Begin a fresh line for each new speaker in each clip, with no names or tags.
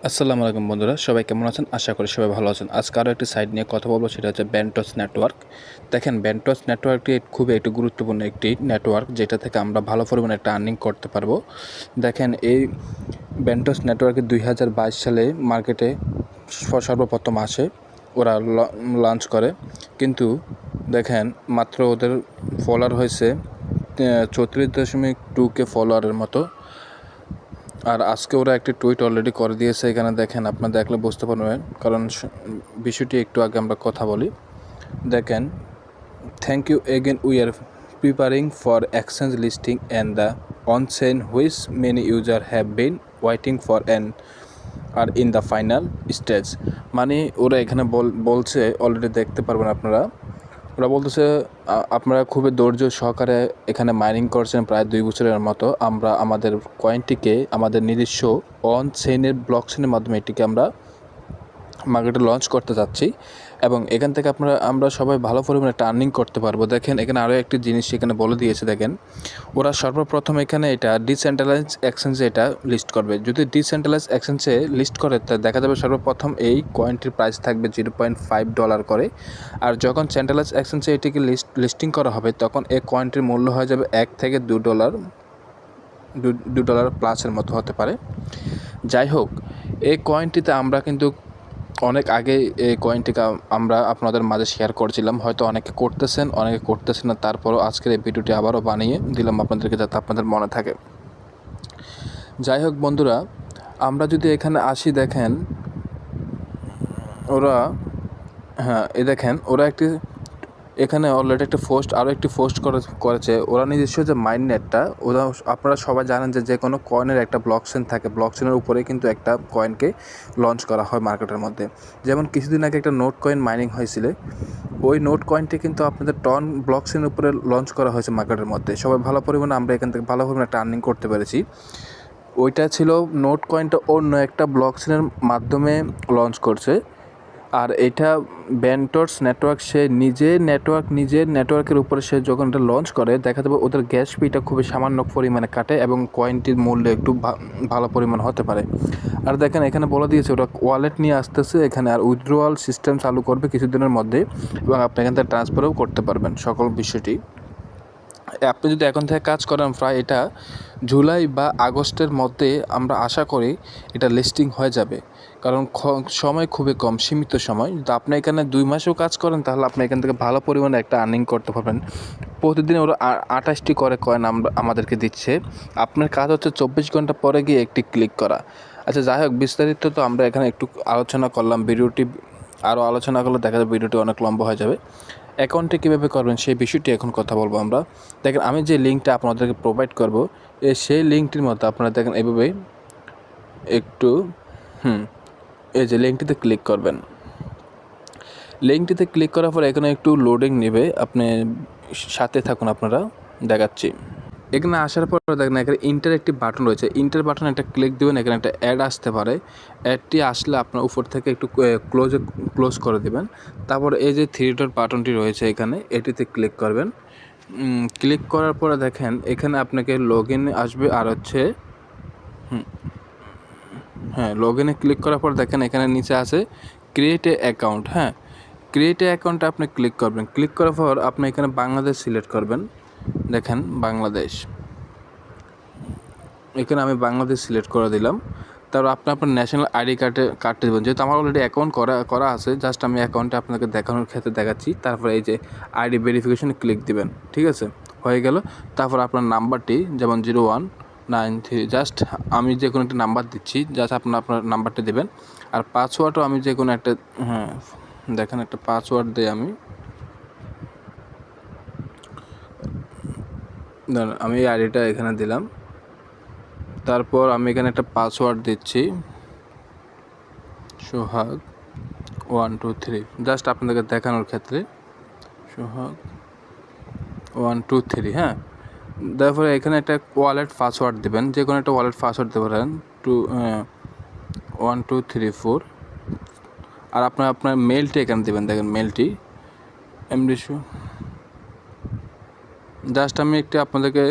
আসসালামু আলাইকুম বন্ধুরা, সবাই কেমন আছেন? আশা করি সবাই ভালো আছেন। আজকে আরও একটি সাইট নিয়ে কথা বলবো, সেটা হচ্ছে বেন্টস নেটওয়ার্ক। দেখেন, বেন্টস নেটওয়ার্কটি খুবই একটি গুরুত্বপূর্ণ একটি নেটওয়ার্ক, যেটা থেকে আমরা ভালো পরিমাণে একটা আর্নিং করতে পারবো। দেখেন, এই বেন্টস নেটওয়ার্কে 2022 সালে মার্কেটে সর্বপ্রথম আসে, ওরা লঞ্চ করে। কিন্তু দেখেন, মাত্র ওদের ফলোয়ার হয়েছে 34.2K ফলোয়ারের মতো। আর আজকে ওরা একটি টুইট অলরেডি করে দিয়েছে। এখানে দেখেন, আপনারা দেখলে বুঝতে পারবেন, কারণ বিষয়টি একটু আগে আমরা কথা বলি। দেখেন, thank you again, we are preparing for exchange listing and the on chain which many user have been waiting for and are in the final stage. মানে ওরা এখানে বলছে, অলরেডি দেখতে পারবেন আপনারা, ওরা বলতেছে আপনারা খুবই ধৈর্য সহকারে এখানে মাইনিং করছেন প্রায় 2 বছরের মতো। আমরা আমাদের কয়েনটিকে আমাদের নিজস্ব অন চেইনের ব্লক চেইনের মাধ্যমে এটিকে আমরা মার্কেটে লঞ্চ করতে যাচ্ছি, এবং এখান থেকে আমরা সবাই ভালো পরিমাণে একটা আর্নিং করতে পারবো। দেখেন, এখানে আরও একটি জিনিস এখানে বলে দিয়েছে। দেখেন, ওরা সর্বপ্রথম এখানে এটা ডিসেন্ট্রালাইজ এক্সচেঞ্জে এটা লিস্ট করবে। যদি ডিসেন্ট্রালাইজ এক্সচেঞ্জে লিস্ট করে, তা দেখা যাবে সর্বপ্রথম এই কয়েনটির প্রাইস থাকবে $0.5 করে। আর যখন সেন্ট্রালাইজ এক্সচেঞ্জে এটিকে লিস্টিং করা হবে, তখন এই কয়েনটির মূল্য হয়ে যাবে $1 থেকে $2 প্লাসের মতো হতে পারে। যাই হোক, এই কয়েনটিতে আমরা কিন্তু অনেক আগে এই কয়েনটিকে আমরা আপনাদের মাঝে শেয়ার করছিলাম। হয়তো অনেকে করতেছেন, অনেকে করতেছেন না, তারপরও আজকের এই ভিডিওটি আবারও বানিয়ে দিলাম আপনাদেরকে, যাতে আপনাদের মনে থাকে। যাই হোক বন্ধুরা, আমরা যদি এখানে আসি, দেখেন ওরা, দেখেন ওরা এখানে অলরেডি আরও একটি পোস্ট করেছে। ওরা নিজস্ব যে মাইন্ডনেটটা, ওরা, আপনারা সবাই জানেন যে কোনো কয়েনের একটা ব্লক চেইন থাকে, ব্লক চেইনের উপরে কিন্তু একটা কয়েনকে লঞ্চ করা হয় মার্কেটের মধ্যে। যেমন কিছুদিন আগে একটা নোট কয়েন মাইনিং হয়েছিল, ওই নোট কয়েনটি কিন্তু আপনাদের টন ব্লক চেইনের উপরে লঞ্চ করা হয়েছে মার্কেটের মধ্যে। সবাই ভালো পরিমাণে আমরা এখান থেকে ভালো পরিমাণে একটা আর্নিং করতে পেরেছি। ওইটা ছিল নোট কয়েনটা অন্য একটা ব্লক চেইনের মাধ্যমে লঞ্চ করছে। আর এটা বেন্টস নেটওয়ার্ক, সে নিজের নেটওয়ার্কের উপরে সে যখন এটা লঞ্চ করে, দেখা যাবে ওদের গ্যাস ফিটা খুবই সামান্য পরিমাণে কাটে, এবং কয়েনটির মূল্য একটু ভালো পরিমাণ হতে পারে। আর দেখেন, এখানে বলে দিয়েছে ওরা ওয়ালেট নিয়ে আসতেছে এখানে, আর উইথড্রোয়াল সিস্টেম চালু করবে কিছুদিনের মধ্যে, এবং আপনি এখান থেকে ট্রান্সফারও করতে পারবেন সকল বিষয়টি। আপনি যদি এখন থেকে কাজ করেন, প্রায় এটা জুলাই বা আগস্টের মধ্যে আমরা আশা করি এটা লিস্টিং হয়ে যাবে, কারণ সময় খুবই কম, সীমিত সময়। যদি আপনি এখানে 2 মাসেও কাজ করেন, তাহলে আপনি এখান থেকে ভালো পরিমাণে একটা আর্নিং করতে পারবেন। প্রতিদিন ওরা 28টি করে কয়েন আমাদেরকে দিচ্ছে। আপনার কাজ হচ্ছে 24 ঘন্টা পরে গিয়ে একটি ক্লিক করা। আচ্ছা, যাই হোক, বিস্তারিত তো আমরা এখানে একটু আলোচনা করলাম। ভিডিওটি আরও আলোচনা করলে দেখা যাবে ভিডিওটি অনেক লম্বা হয়ে যাবে। অ্যাকাউন্টে কীভাবে করবেন সেই বিষয়টি এখন কথা বলবো আমরা। দেখেন, আমি যে লিঙ্কটা আপনাদেরকে প্রোভাইড করব, সেই লিঙ্কটির মধ্যে আপনারা দেখেন এভাবে একটু এই যে লিঙ্কটিতে ক্লিক করবেন। লিঙ্কটিতে ক্লিক করার পর এখানে একটু লোডিং নেবে, আপনি সাথে থাকুন, আপনারা দেখাচ্ছি। এখানে আসার পর দেখেন, এখানে ইন্টার একটি বাটন রয়েছে, ইন্টার বাটনে একটা ক্লিক দেবেন। এখানে একটা অ্যাড আসতে পারে, অ্যাডটি আসলে আপনার উপর থেকে একটু ক্লোজ করে দেবেন। তারপর এই যে 3 ডট বাটনটি রয়েছে এখানে, এটিতে ক্লিক করবেন। ক্লিক করার পরে দেখেন এখানে আপনাকে লগ ইন আসবে, আর হচ্ছে লগ ইনে ক্লিক করার পর দেখেন এখানে নিচে আছে create a account. Create a অ্যাকাউন্টে আপনি ক্লিক করবেন। ক্লিক করার পর আপনি এখানে বাংলাদেশ সিলেক্ট করবেন। দেখেন বাংলাদেশ, এখানে আমি বাংলাদেশ সিলেক্ট করে দিলাম। তারপর আপনি আপনার ন্যাশনাল আইডি কার্ডটা দেবেন। যেহেতু আমার অলরেডি অ্যাকাউন্ট করা আছে, জাস্ট আমি অ্যাকাউন্টটা আপনাকে দেখানোর ক্ষেত্রে দেখাচ্ছি। তারপরে এই যে আইডি ভেরিফিকেশনে ক্লিক দিবেন, ঠিক আছে, হয়ে গেল। তারপর আপনার নাম্বারটি, যেমন 0193, জাস্ট আমি যে কোনো একটা নাম্বার দিচ্ছি, জাস্ট আপনার নাম্বারটা দেবেন। আর পাসওয়ার্ডও আমি যে কোনো একটা, দেখেন একটা পাসওয়ার্ড দিই আমি এই আইডিটা এখানে দিলাম। তারপর আমি এখানে একটা পাসওয়ার্ড দিচ্ছি, সোহাগ 123, জাস্ট আপনাদেরকে দেখানোর ক্ষেত্রে, সোহাগ 123। তারপরে এখানে একটা ওয়ালেট পাসওয়ার্ড দেবেন, যে কোনো একটা ওয়ালেট পাসওয়ার্ড দিতে পারেন, 1234। আর আপনার মেলটি এখানে দেবেন। দেখেন মেলটি এমডিশু, জাস্ট আমি একটু আপনাদেরকে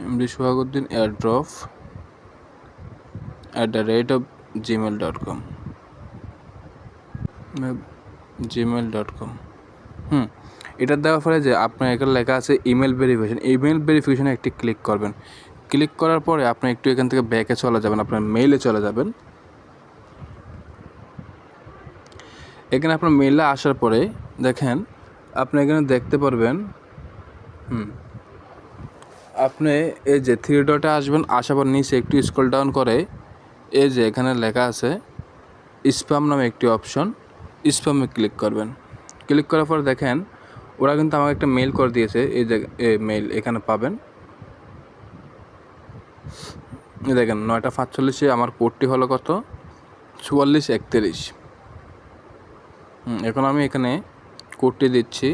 এমডি সোহাগউদ্দিন এয়ারড্রপ @, gmail.com gmail.com এটা দেওয়ার পরে যে আপনার এখানে লেখা আছে ইমেল ভেরিফিকেশনে একটি ক্লিক করবেন। ক্লিক করার পরে আপনি একটু এখান থেকে ব্যাকে চলে যাবেন, আপনার মেইলে চলে যাবেন। এখানে আপনার মেইলে আসার পরে দেখেন আপনি এখানে দেখতে পারবেন আপনি এই যে থ্রি ডটে আসবেন, আসার পর নিচে একটু স্ক্রল ডাউন করে এই যে এখানে লেখা আছে স্প্যাম নামে একটি অপশন, স্প্যামে ক্লিক করবেন। ক্লিক করার পর দেখেন ওরা কিন্তু আমাকে একটা মেইল করে দিয়েছে, এই যে মেইল এখানে পাবেন। দেখেন 9:45 আমার কোডটি হলো কত 4431। এখন আমি এখানে কোডটি দিচ্ছি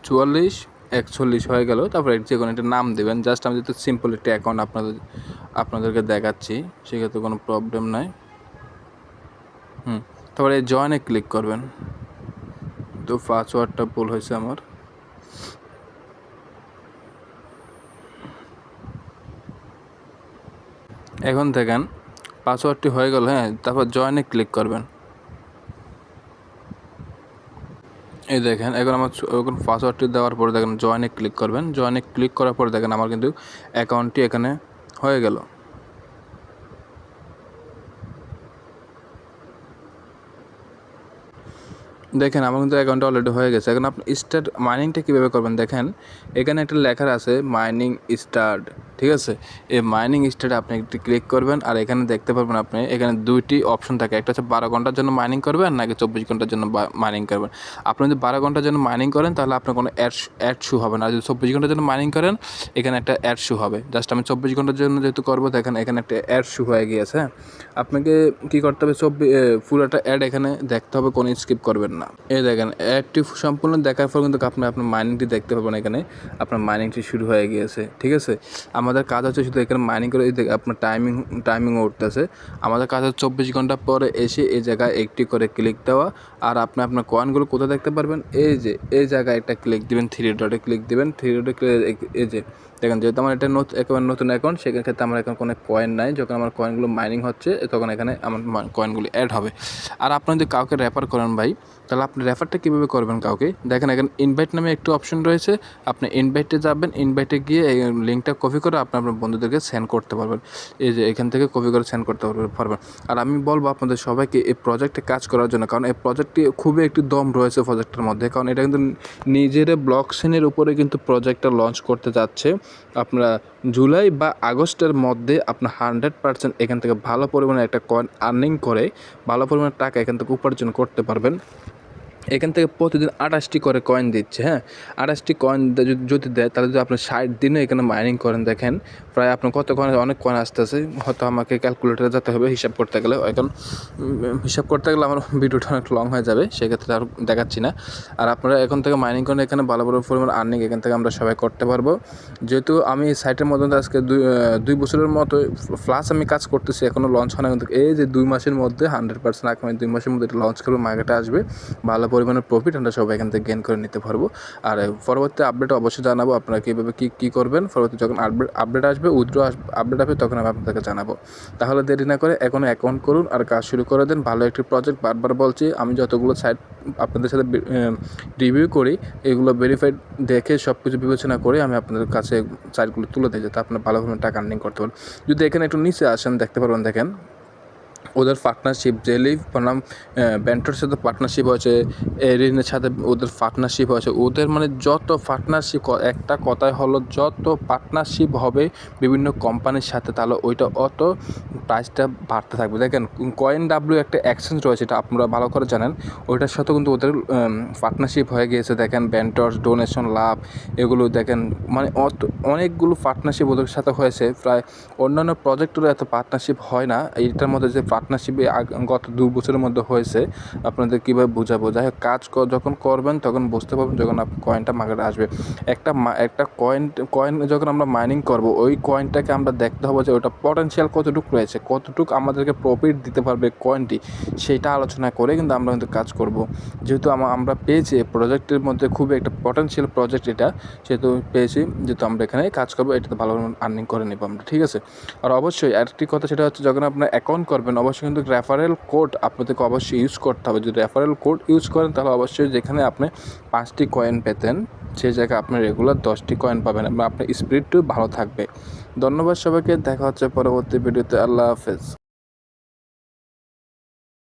4441 হয়ে গেল। তারপরে যে কোনো একটা নাম দেবেন, জাস্ট আমি যেহেতু সিম্পল একটা অ্যাকাউন্ট আপনাদেরকে দেখাচ্ছি সেক্ষেত্রে কোনো প্রবলেম নাই। তারপরে জয়েনে ক্লিক করবেন। তো পাসওয়ার্ডটা ভুল হয়েছে আমার। এখন দেখেন পাসওয়ার্ডটি হয়ে গেল। তারপর জয়েনে ক্লিক করবেন। এই দেখেন এখন আমার পাসওয়ার্ডটি দেওয়ার পরে দেখেন জয়েনে ক্লিক করবেন। জয়েনে ক্লিক করার পরে দেখেন আমার কিন্তু অ্যাকাউন্টটি এখানে হয়ে গেল। দেখেন আমার কিন্তু অ্যাকাউন্টটা অলরেডি হয়ে গেছে। এখন আপনি স্টার্ট মাইনিংটা কীভাবে করবেন দেখেন এখানে একটা লেখা আছে মাইনিং স্টার্ট, ঠিক আছে। এই মাইনিং স্টার্টে আপনি একটু ক্লিক করবেন আর এখানে দেখতে পারবেন আপনি এখানে দুইটি অপশন থাকে, একটা হচ্ছে 12 ঘন্টার জন্য মাইনিং করবেন নাকি 24 ঘন্টার জন্য মাইনিং করবেন। আপনি যদি 12 ঘন্টার জন্য মাইনিং করেন তাহলে আপনার কোনো অ্যাড শু হবে না। যদি 24 ঘন্টার জন্য মাইনিং করেন এখানে একটা অ্যাড শু হবে। জাস্ট আমি 24 ঘন্টার জন্য যেহেতু করবো দেখেন এখানে একটা অ্যাড শু হয়ে গিয়েছে। আপনাকে কী করতে হবে পুরোটা অ্যাড এখানে দেখতে হবে, কোনো স্কিপ করবেন না। এই দেখেন অ্যাডটি সম্পূর্ণ দেখার পর কিন্তু আপনার মাইনিংটি দেখতে পাবেন। এখানে আপনার মাইনিংটি শুরু হয়ে গিয়েছে, ঠিক আছে। আমাদের কাজ হচ্ছে শুধু এখানে মাইনিং করে আপনার টাইমিং উঠতেছে। আমাদের কাজ হচ্ছে 24 ঘন্টা পরে এসে এই জায়গায় একটি করে ক্লিক দেওয়া। আর আপনি আপনার কয়েনগুলো কোথায় দেখতে পারবেন, এই জায়গায় একটা ক্লিক দিবেন, থ্রি ডটে ক্লিক দিবেন। থ্রি ডটে এই যে দেখেন যেহেতু আমার এটা একেবারে নতুন অ্যাকাউন্ট সেক্ষেত্রে আমার এখন কোনো কয়েন নাই। যখন আমার কয়েনগুলো মাইনিং হচ্ছে তখন এখানে আমার কয়েনগুলো অ্যাড হবে। আর আপনি যদি কাউকে রেফার করেন ভাই তাহলে আপনি রেফারটা কীভাবে করবেন কাউকে দেখেন এখানে ইনভাইট নামে একটু অপশন রয়েছে। আপনি ইনভাইটে যাবেন, ইনভাইটে গিয়ে এই লিঙ্কটা কপি করে আপনার বন্ধুদেরকে সেন্ড করতে পারবেন। এই যে এখান থেকে কপি করে সেন্ড করতে পারবেন। আর আমি বলবো আপনাদের সবাইকে এই প্রজেক্টে কাজ করার জন্য, কারণ এই প্রজেক্টটি খুবই একটি দম রয়েছে প্রজেক্টের মধ্যে, কারণ এটা কিন্তু নিজের ব্লক চেইনের উপরে কিন্তু প্রজেক্টটা লঞ্চ করতে যাচ্ছে। আপনারা জুলাই বা আগস্টের মধ্যে আপনার 100% এখান থেকে ভালো পরিমাণে একটা কয়েন আর্নিং করে ভালো পরিমাণে টাকা এখান থেকে উপার্জন করতে পারবেন। এখান থেকে প্রতিদিন 28টি করে কয়েন দিচ্ছে। 28টি কয়েন যদি দেয় তাহলে যদি আপনি 60 দিনে এখানে মাইনিং করেন দেখেন প্রায় আপনার কত কয়েন, অনেক কয়েন আসতেছে। হয়তো আমাকে ক্যালকুলেটারে যেতে হবে হিসাব করতে গেলে। এখন হিসাব করতে গেলে আমার ভিডিওটা অনেক লং হয়ে যাবে, সেক্ষেত্রে আর দেখাচ্ছি না। আর আপনারা এখন থেকে মাইনিং করেন এখানে ভালো পরিমাণ আর্নিং এখান থেকে আমরা সবাই করতে পারবো। যেহেতু আমি এই সাইটের মধ্যে আজকে 2 বছরের মতো প্লাস আমি কাজ করতেছি, এখনও লঞ্চ হয় না। কিন্তু এই যে 2 মাসের মধ্যে 100% আগামী 2 মাসের মধ্যে এটা লঞ্চ করবো, মার্কেটে আসবে, ভালো পরিমাণের প্রফিট আমরা সবাই এখান থেকে গেইন করে নিতে পারবো। আর পরবর্তী আপডেট অবশ্যই জানাবো আপনারা কীভাবে কী করবেন। পরবর্তী যখন আপডেট আসবে আপডেট আসবে তখন আমি আপনাদেরকে জানাবো। তাহলে দেরি না করে এখন অ্যাকাউন্ট করুন আর কাজ শুরু করে দেন। ভালো একটি প্রজেক্ট, বারবার বলছি আমি যতগুলো সাইট আপনাদের সাথে রিভিউ করি এগুলো ভেরিফাইড দেখে সব কিছু বিবেচনা করে আমি আপনাদের কাছে সাইটগুলো তুলে দিই যাতে আপনার ভালো পরিমাণে টাকা আর্নিং করতে পারেন। যদি এখানে একটু নিচে আসেন দেখতে পারবেন দেখেন ওদের পার্টনারশিপ জেলি বনাম ব্যান্টোর সাথে পার্টনারশিপ হয়েছে, এরিনের সাথে ওদের পার্টনারশিপ হয়েছে। ওদের মানে যত পার্টনারশিপ, একটা কথাই হলো যত পার্টনারশিপ হবে বিভিন্ন কোম্পানির সাথে তাহলে ওইটা অত প্রাইসটা বাড়তে থাকবে। দেখেন CoinW একটা এক্সচেঞ্জ রয়েছে, এটা আপনারা ভালো করে জানেন। ওইটার সাথে কিন্তু ওদের পার্টনারশিপ হয়ে গিয়েছে। দেখেন ব্যান্টর্স, ডোনেশন লাভ, এগুলো দেখেন মানে অনেকগুলো পার্টনারশিপ ওদের সাথে হয়েছে। প্রায় অন্যান্য প্রজেক্টেরও এত পার্টনারশিপ হয় না। এইটার মধ্যে যে পার্টনারশিপে গত 2 বছরের মধ্যে হয়েছে আপনাদের কীভাবে বোঝাবো। যাই হোক কাজ যখন করবেন তখন বুঝতে পারবেন যখন কয়েনটা মার্কেটে আসবে। একটা কয়েন যখন আমরা মাইনিং করব ওই কয়েনটাকে আমরা দেখতে হবে যে ওটা পটেনশিয়াল কতটুকু রয়েছে, কতটুকু আমাদেরকে প্রফিট দিতে পারবে কয়েনটি, সেইটা আলোচনা করে কিন্তু আমরা কিন্তু কাজ করব। যেহেতু আমরা পেয়েছি এই প্রজেক্টের মধ্যে খুবই একটা পটেনশিয়াল প্রজেক্ট, এটা সেহেতু পেয়েছি যেহেতু আমরা এখানে কাজ করবো, এটাতে ভালো আর্নিং করে নেবো আমরা, ঠিক আছে। আর অবশ্যই আরেকটি কথা সেটা হচ্ছে যখন আপনার অ্যাকাউন্ট করবেন অবশ্যই কিন্তু রেফারেল কোড আপনাদেরকে অবশ্যই ইউজ করতে হবে। যদি রেফারেল কোড ইউজ করেন তাহলে অবশ্যই যেখানে আপনি 5টি কয়েন পেতেন সেই জায়গায় আপনি রেগুলার 10টি কয়েন পাবেন এবং আপনার স্পিডটিও ভালো থাকবে। ধন্যবাদ সবাইকে, দেখা হচ্ছে পরবর্তী ভিডিওতে। আল্লাহ হাফেজ।